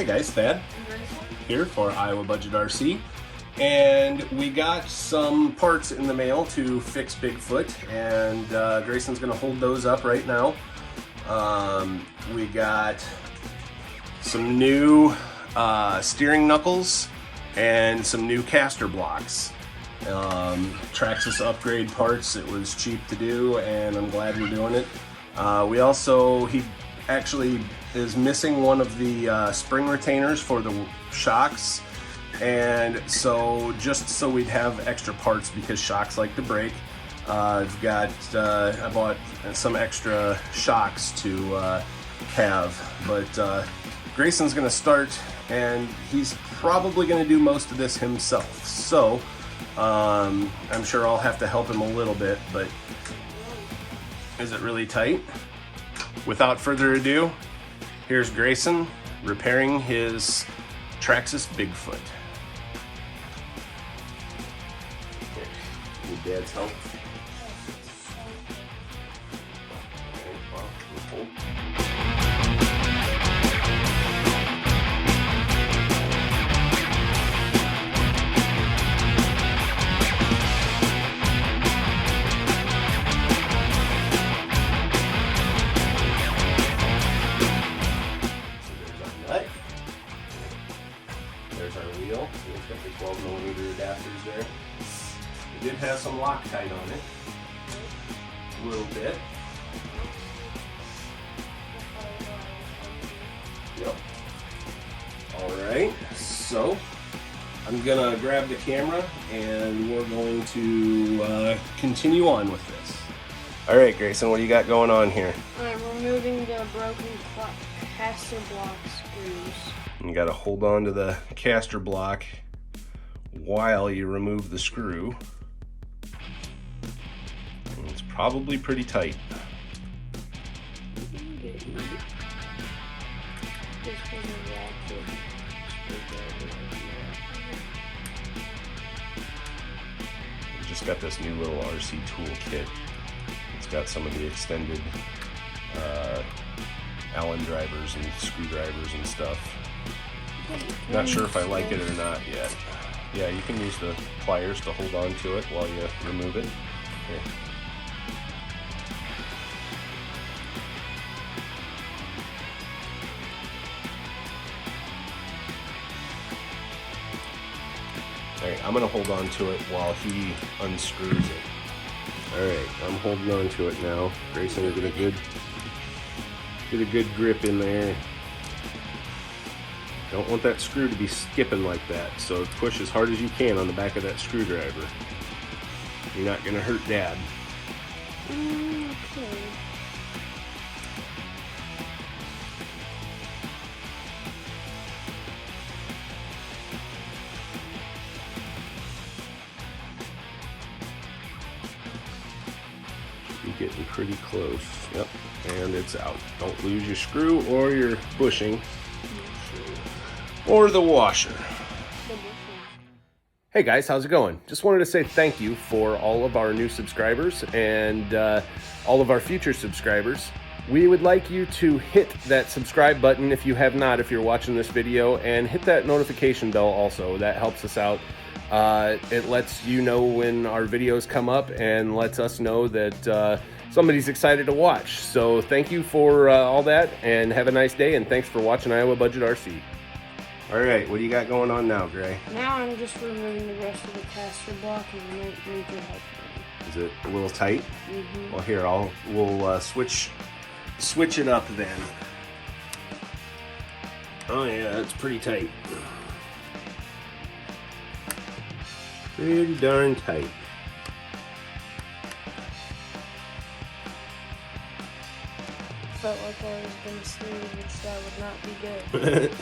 Hey guys, Thad here for Iowa Budget RC, and we got some parts in the mail to fix Bigfoot, and Grayson's gonna hold those up right now. We got some new steering knuckles and some new caster blocks. Traxxas upgrade parts. It was cheap to do, and I'm glad we're doing it. He actually is missing one of the spring retainers for the shocks, and so just so we'd have extra parts because shocks like to break, I bought some extra shocks to have, but Grayson's gonna start, and he's probably gonna do most of this himself, so I'm sure I'll have to help him a little bit. But is it really tight? Without further ado, here's Grayson repairing his Traxxas Bigfoot. Need Dad's help. There's our wheel. It's got the 12mm adapters there. We did have some Loctite on it. A little bit. Yep. Alright, so I'm gonna grab the camera and we're going to continue on with this. Alright, Grayson, what do you got going on here? I'm removing the broken caster block screws. You got to hold on to the caster block while you remove the screw. And it's probably pretty tight. We just got this new little RC tool kit. It's got some of the extended Allen drivers and screwdrivers and stuff. Not sure if I like it or not yet. Yeah, you can use the pliers to hold on to it while you remove it. Here. Alright, I'm going to hold on to it while he unscrews it. Alright, I'm holding on to it now. Grayson will get a good grip in there. Don't want that screw to be skipping like that, so push as hard as you can on the back of that screwdriver. You're not going to hurt Dad. Okay. You're getting pretty close. Yep, and it's out. Don't lose your screw or your bushing. Or the washer. Hey guys, how's it going? Just wanted to say thank you for all of our new subscribers and all of our future subscribers. We would like you to hit that subscribe button if you have not, if you're watching this video, and hit that notification bell also. That helps us out. It lets you know when our videos come up and lets us know that somebody's excited to watch. So thank you for all that, and have a nice day, and thanks for watching Iowa Budget RC. Alright, what do you got going on now, Gray? Now I'm just removing the rest of the caster block and you might need your help. Is it a little tight? Mm-hmm. Well, here, we'll switch it up then. Oh yeah, it's pretty tight. Pretty darn tight. Felt like I was going to sneeze, which that would not be good.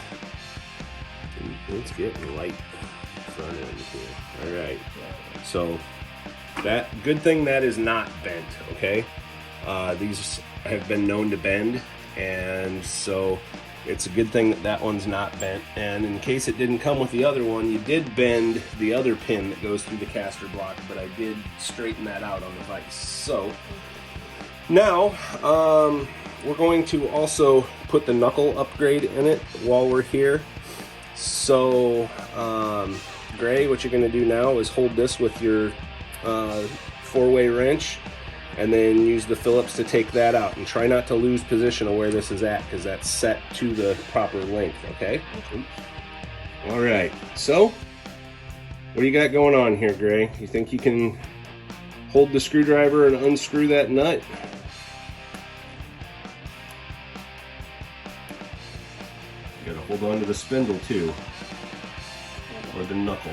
It's getting light front end here. Alright, so that good thing that is not bent, okay? These have been known to bend, and so it's a good thing that that one's not bent. And in case it didn't come with the other one, you did bend the other pin that goes through the caster block, but I did straighten that out on the vise. So now we're going to also put the knuckle upgrade in it while we're here. So, Gray, what you're going to do now is hold this with your 4-way wrench, and then use the Phillips to take that out. And try not to lose position of where this is at, because that's set to the proper length, okay? All right, so what do you got going on here, Gray? You think you can hold the screwdriver and unscrew that nut? You gotta hold on to the spindle too, or the knuckle.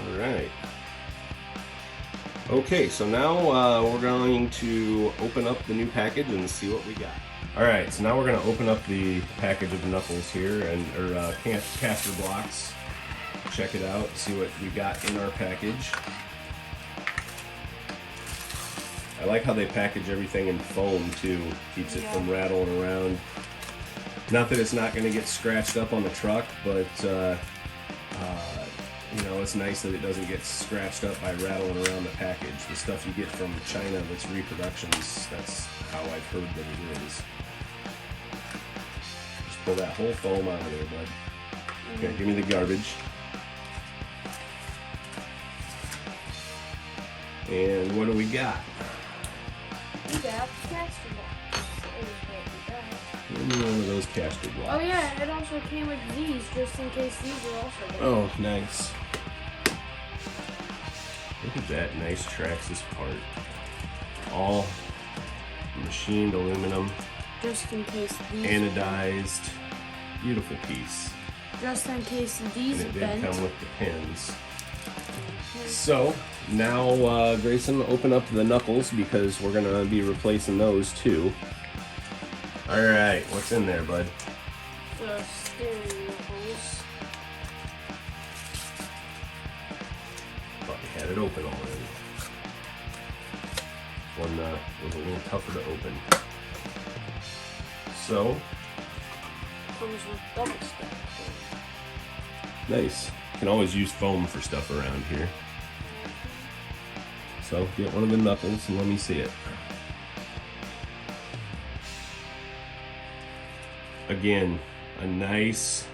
Alright. Okay, so now we're going to open up the new package and see what we got. Alright, so now we're going to open up the package of knuckles here, or caster blocks. Check it out, see what we got in our package. I like how they package everything in foam too, keeps it from rattling around. Not that it's not going to get scratched up on the truck, but you know, it's nice that it doesn't get scratched up by rattling around the package. The stuff you get from China that's reproductions, that's how I've heard that it is. Just pull that whole foam out of there, bud. Okay, give me the garbage. And what do we got? We got caster blocks. Give me one of those caster blocks. Oh yeah, it also came with these, just in case these were also there. Oh, nice. Look at that nice Traxxas part. All machined aluminum. Just in case these anodized. Beautiful piece. Just in case these and it bent. did come with the pins. So now Grayson, open up the knuckles because we're gonna be replacing those too. Alright, what's in there, bud? The steering knuckles. Thought we had it open already. One was a little tougher to open. So, Comes with double stack. nice. You can always use foam for stuff around here. So, get one of the knuckles and let me see it. Again, a nice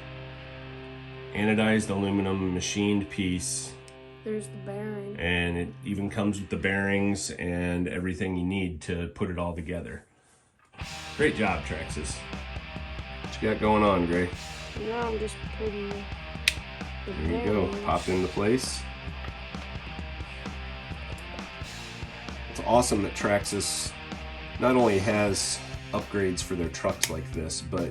anodized aluminum machined piece. There's the bearing. And it even comes with the bearings and everything you need to put it all together. Great job, Traxxas. What you got going on, Gray? Now I'm just putting the There you go, popped into place. It's awesome that Traxxas not only has upgrades for their trucks like this, but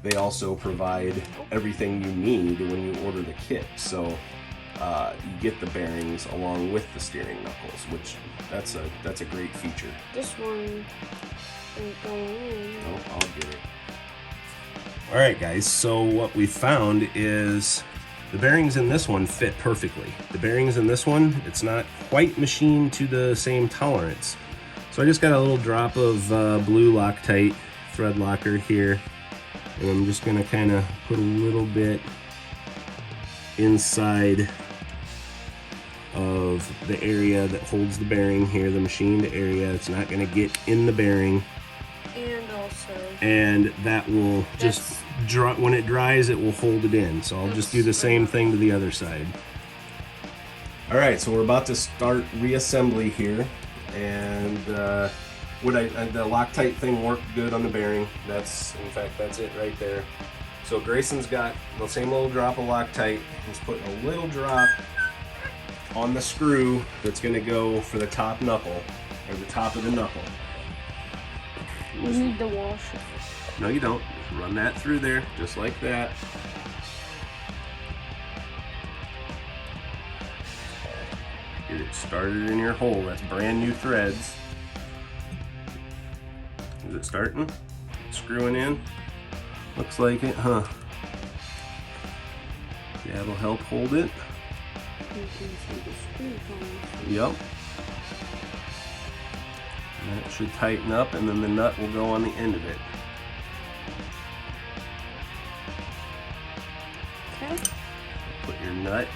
they also provide everything you need when you order the kit. So you get the bearings along with the steering knuckles, which that's a great feature. This one ain't going in. Oh, I'll get it. All right, guys. So what we found is the bearings in this one fit perfectly. The bearings in this one, it's not quite machined to the same tolerance. So I just got a little drop of blue Loctite thread locker here, and I'm just gonna kind of put a little bit inside of the area that holds the bearing here, the machined area. It's not gonna get in the bearing. And that will just dry, when it dries, it will hold it in. So I'll just do the same thing to the other side. All right, so we're about to start reassembly here, and the Loctite thing worked good on the bearing. In fact, that's it right there. So Grayson's got the same little drop of Loctite. He's putting a little drop on the screw that's going to go for the top knuckle, or the top of the knuckle. You need to wash it. No, you don't. Just run that through there, just like that. Get it started in your hole. That's brand new threads. Is it starting? Screwing in? Looks like it, huh? That'll help hold it. You can see the screw coming. Yep. That should tighten up, and then the nut will go on the end of it. Okay. Put your nut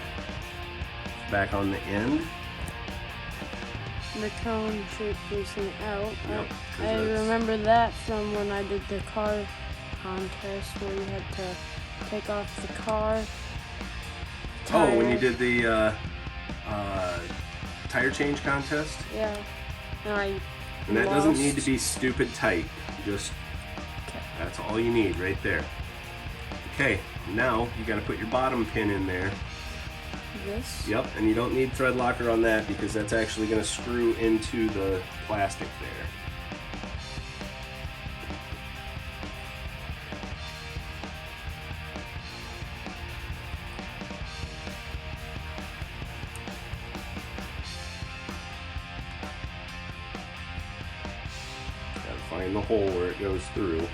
back on the end. The cone should facing out. Yep, I remember that from when I did the car contest where you had to take off the car tire. Oh, when you did the tire change contest? Yeah. And that doesn't need to be stupid tight. Just, that's all you need right there. Okay, now you got to put your bottom pin in there. This? Yep, and you don't need thread locker on that because that's actually going to screw into the plastic there. Gotta find the hole where it goes through.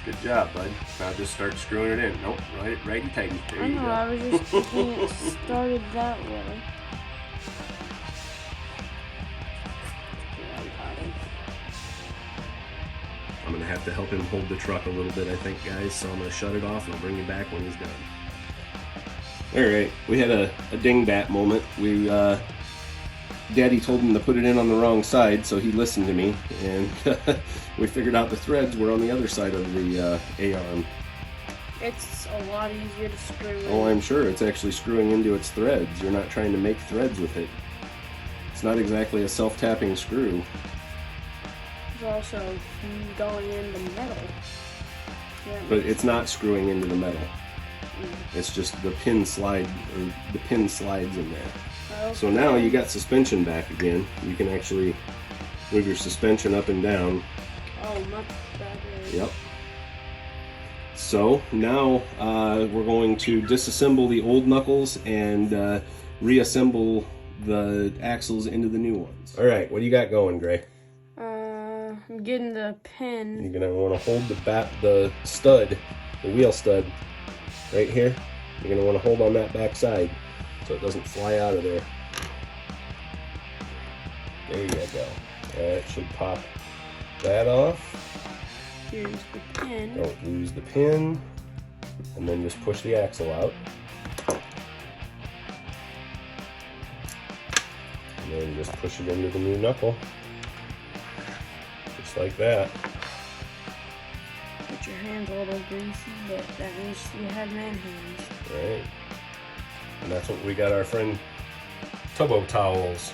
Good job, bud. Now just start screwing it in. Nope, right and tighten. There I you know, go. I was just thinking it started that way. I'm gonna have to help him hold the truck a little bit, I think, guys. So I'm gonna shut it off and I'll bring you back when he's done. All right, we had a dingbat moment. Daddy told him to put it in on the wrong side, so he listened to me, and we figured out the threads were on the other side of the A-arm. It's a lot easier to screw in. Oh, I'm sure it's actually screwing into its threads. You're not trying to make threads with it. It's not exactly a self-tapping screw. It's also going into metal. Yeah. But it's not screwing into the metal. It's just the pin slide, or the pin slides in there. Okay. So now you got suspension back again. You can actually move your suspension up and down. Oh, much better. Yep. So now we're going to disassemble the old knuckles and reassemble the axles into the new ones. All right, what do you got going, Gray? I'm getting the pin. You're gonna want to hold the stud, the wheel stud, right here. You're gonna want to hold on that back side so it doesn't fly out of there. There you go. That should pop that off. Here's the pin. Don't lose the pin, and then just push the axle out. And then just push it into the new knuckle. Just like that. Get your hands a little greasy, but that means you have man hands. Right. And that's what we got our friend Tobo towels to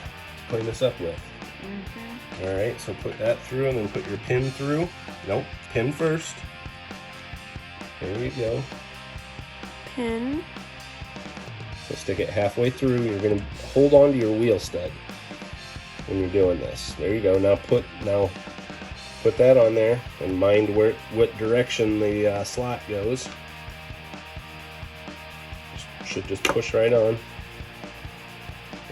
clean this up with. Mm-hmm. Alright, so put that through and then put your pin through. Nope, pin first. There you go. Pin. So stick it halfway through. You're going to hold on to your wheel stud when you're doing this. There you go. Now put that on there and mind what direction the slot goes. Should just push right on.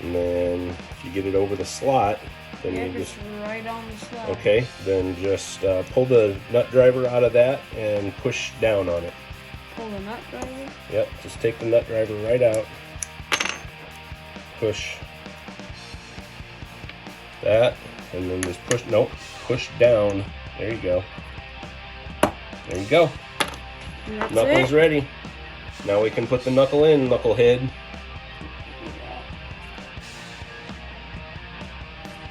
And then if you get it over the slot, then Yeah, you just right on the slot. okay, then just pull the nut driver out of that and push down on it. Pull the nut driver? Yep, just take the nut driver right out. Push that, and then just push, nope, push down. There you go. There you go. And that's Knuckle's it. ready. Now we can put the knuckle in, knucklehead.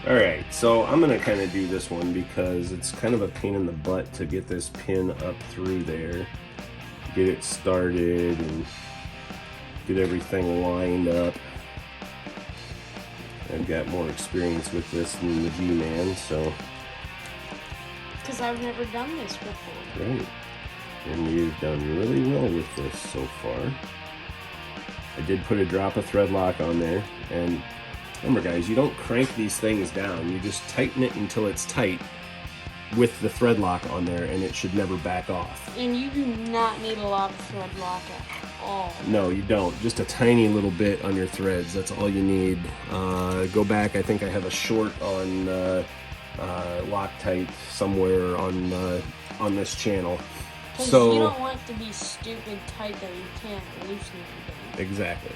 Alright, so I'm going to kind of do this one because it's kind of a pain in the butt to get this pin up through there. Get it started and get everything lined up. I've got more experience with this than the G-Man, so... Because I've never done this before. Great. And you've done really well with this so far. I did put a drop of thread lock on there, and remember guys, you don't crank these things down, you just tighten it until it's tight with the thread lock on there, and it should never back off. And you do not need a lot of thread lock at all. No, you don't. Just a tiny little bit on your threads, that's all you need. Go back, I think I have a short on Loctite somewhere on this channel. Because So you don't want it to be stupid tight that you can't loosen it again. exactly.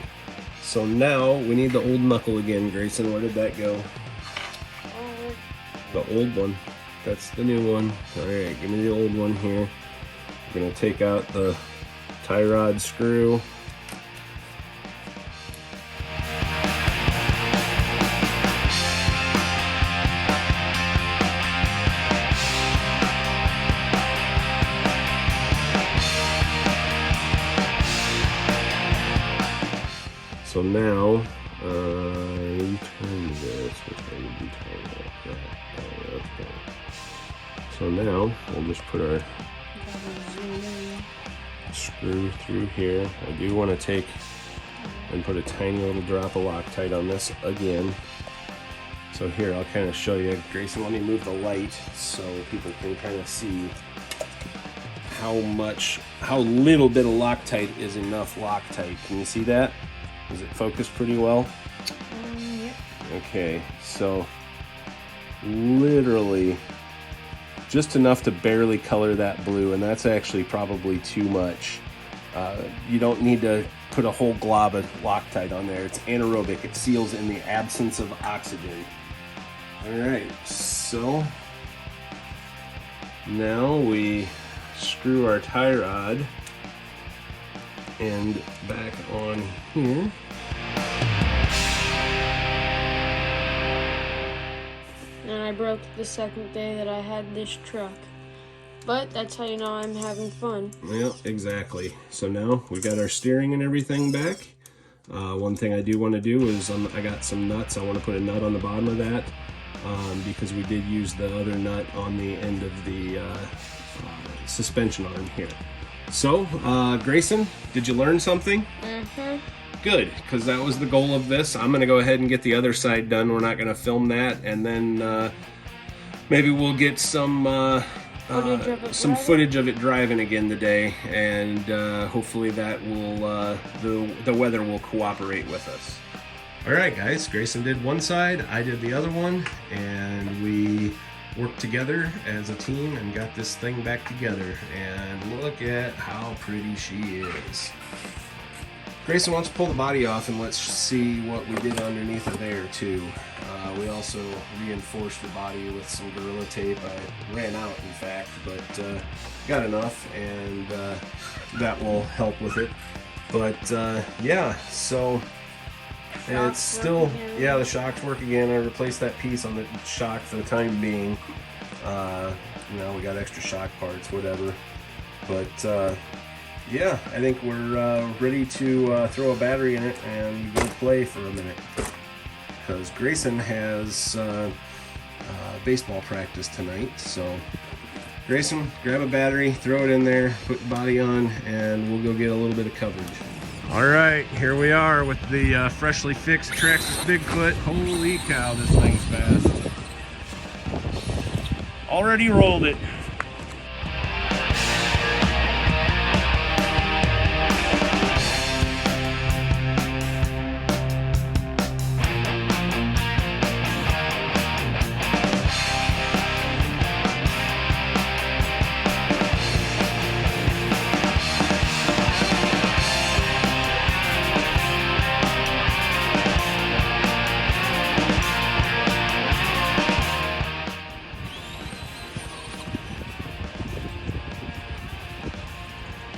So now we need the old knuckle again, Grayson. Where did that go? The old one. That's the new one. All right, give me the old one here. We're gonna take out the tie rod screw. So now, return this. Okay. So now we'll just put our screw through here. I do want to take and put a tiny little drop of Loctite on this again. So here, I'll kind of show you. Grayson, let me move the light so people can kind of see how little bit of Loctite is enough Loctite. Can you see that? Is it focused pretty well? Yep. Okay, so literally just enough to barely color that blue, and that's actually probably too much. You don't need to put a whole glob of Loctite on there. It's anaerobic. It seals in the absence of oxygen. All right, so now we screw our tie rod end back on here. And I broke the second day that I had this truck. But that's how you know I'm having fun. Well, exactly. So now we got our steering and everything back. One thing I do want to do is I got some nuts. I want to put a nut on the bottom of that because we did use the other nut on the end of the suspension arm here. So, Grayson, did you learn something? Mm-hmm. Good, because that was the goal of this. I'm going to go ahead and get the other side done. We're not going to film that, and then maybe we'll get some footage of it driving again today, and hopefully that will the weather will cooperate with us. All right, guys. Grayson did one side, I did the other one, and we worked together as a team and got this thing back together. And look at how pretty she is. Grayson, wants to pull the body off and let's see what we did underneath of there too. We also reinforced the body with some Gorilla Tape. I ran out, in fact, but got enough, and that will help with it. But yeah, so it's still, yeah, the shocks work again. I replaced that piece on the shock for the time being. You know, we got extra shock parts, whatever. But yeah, I think we're ready to throw a battery in it and go play for a minute. Because Grayson has baseball practice tonight. So Grayson, grab a battery, throw it in there, put the body on, and we'll go get a little bit of coverage. All right, here we are with the freshly fixed Traxxas Bigfoot. Holy cow, this thing's fast. Already rolled it.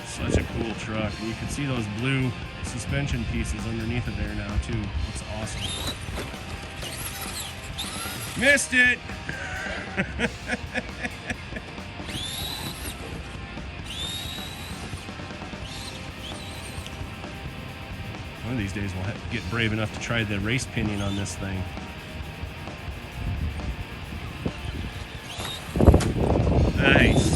Such a cool truck, and you can see those blue suspension pieces underneath of there now too. It's awesome. Missed it! One of these days we'll have to get brave enough to try the race pinion on this thing. Nice.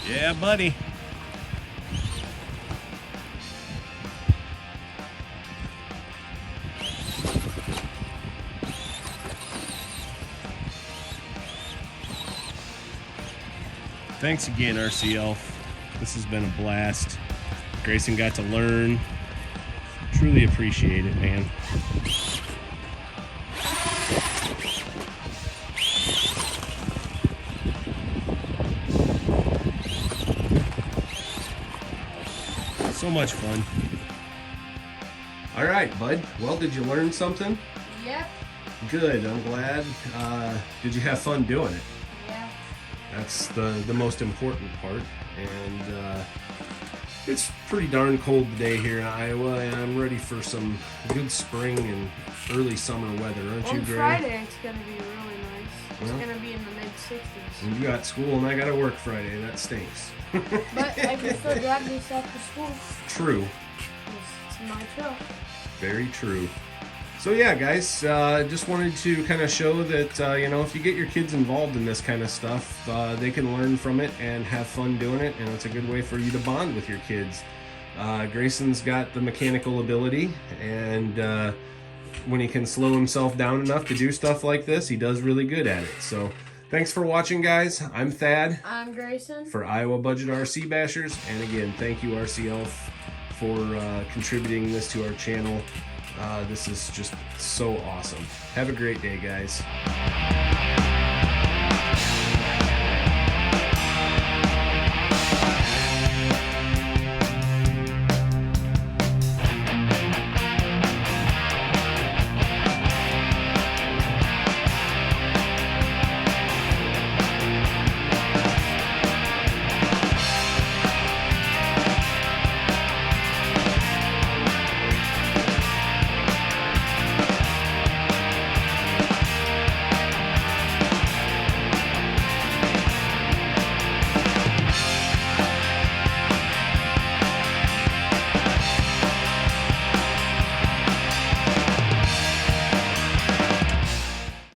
Yeah, buddy. Thanks again, RCL. This has been a blast. Grayson got to learn. Truly appreciate it, man. So much fun. All right, bud. Well, did you learn something? Yep. Good. I'm glad. Did you have fun doing it? Yeah. That's the most important part. And it's pretty darn cold today here in Iowa, and I'm ready for some good spring and early summer weather, aren't you, On Gray? Friday, it's going to be really nice. It's going to be in the mid-60s. And you got school, and I got to work Friday. That stinks. But I can still drive this after school. True. It's my truck. Very true. So yeah, guys, just wanted to kind of show that, you know, if you get your kids involved in this kind of stuff, they can learn from it and have fun doing it, and it's a good way for you to bond with your kids. Grayson's got the mechanical ability, and when he can slow himself down enough to do stuff like this, he does really good at it. So thanks for watching, guys. I'm Thad. I'm Grayson. For Iowa Budget RC Bashers, and again, thank you RCL for contributing this to our channel. This is just so awesome. Have a great day, guys.